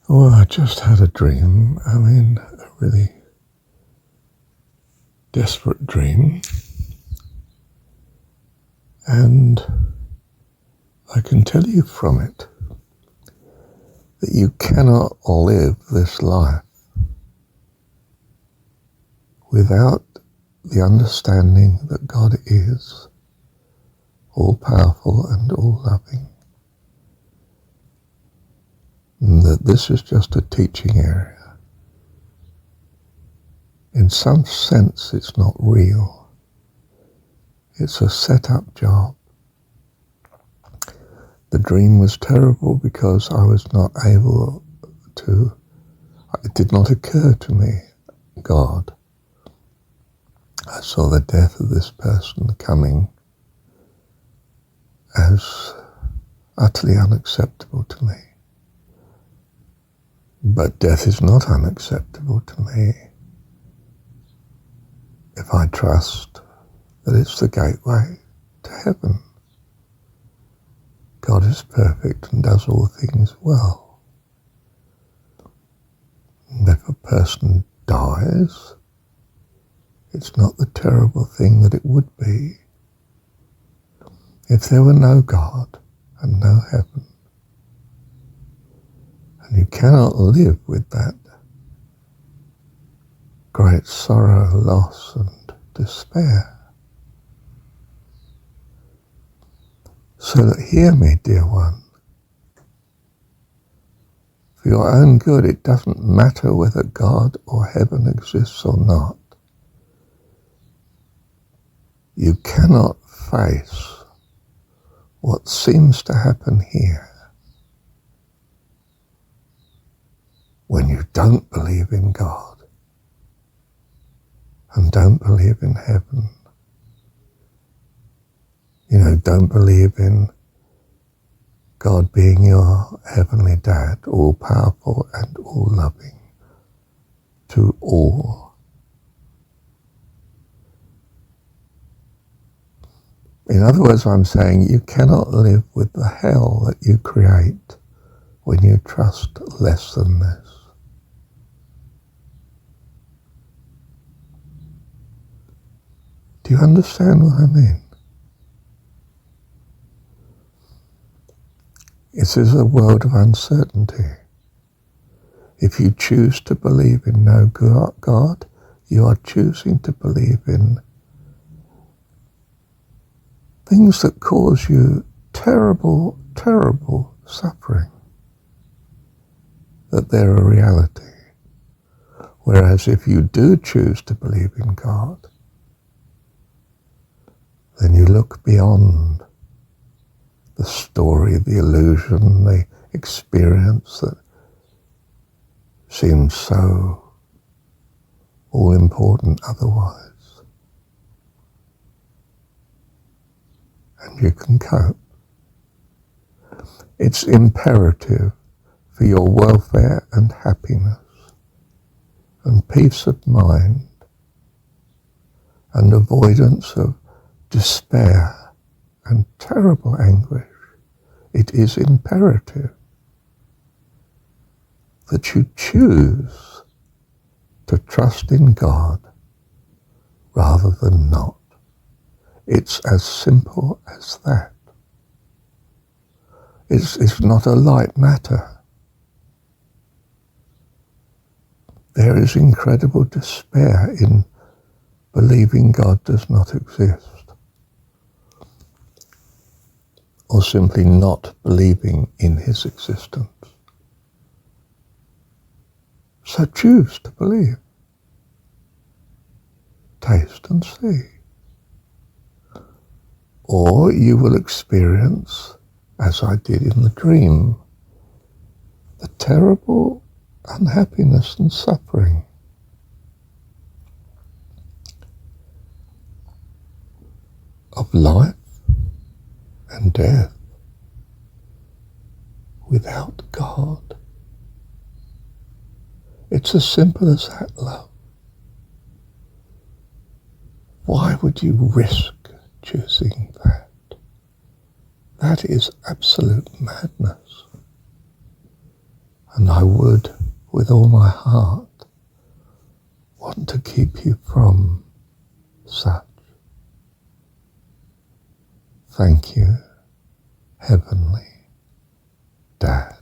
Well, I just had a dream. I mean, a really desperate dream. And I can tell you from it that you cannot live this life without the understanding that God is all-powerful and all-loving. And that this is just a teaching area. In some sense, it's not real. It's a set-up job. The dream was terrible because I was not able to, it did not occur to me, God. I saw the death of this person coming as utterly unacceptable to me. But death is not unacceptable to me if I trust that it's the gateway to heaven. God is perfect and does all things well. And if a person dies, it's not the terrible thing that it would be if there were no God and no heaven. And you cannot live with that great sorrow, loss and despair. So that, hear me, dear one, for your own good, it doesn't matter whether God or heaven exists or not. You cannot face what seems to happen here when you don't believe in God and don't believe in heaven. You know, don't believe in God being your heavenly dad, all-powerful and all-loving to all. In other words, I'm saying you cannot live with the hell that you create when you trust less than this. Do you understand what I mean? This is a world of uncertainty. If you choose to believe in no God, you are choosing to believe in things that cause you terrible, terrible suffering, that they're a reality. Whereas if you do choose to believe in God, then you look beyond the story, the illusion, the experience that seems so all-important otherwise. And you can cope. It's imperative for your welfare and happiness and peace of mind and avoidance of despair and terrible anguish. It is imperative that you choose to trust in God rather than not. It's as simple as that. It's not a light matter. There is incredible despair in believing God does not exist, or simply not believing in his existence. So choose to believe. Taste and see. Or you will experience, as I did in the dream, the terrible unhappiness and suffering of life and death without God. It's as simple as that, love. Why would you risk choosing that? That is absolute madness. and I would, with all my heart, want to keep you from such. Thank you, Heavenly Dad.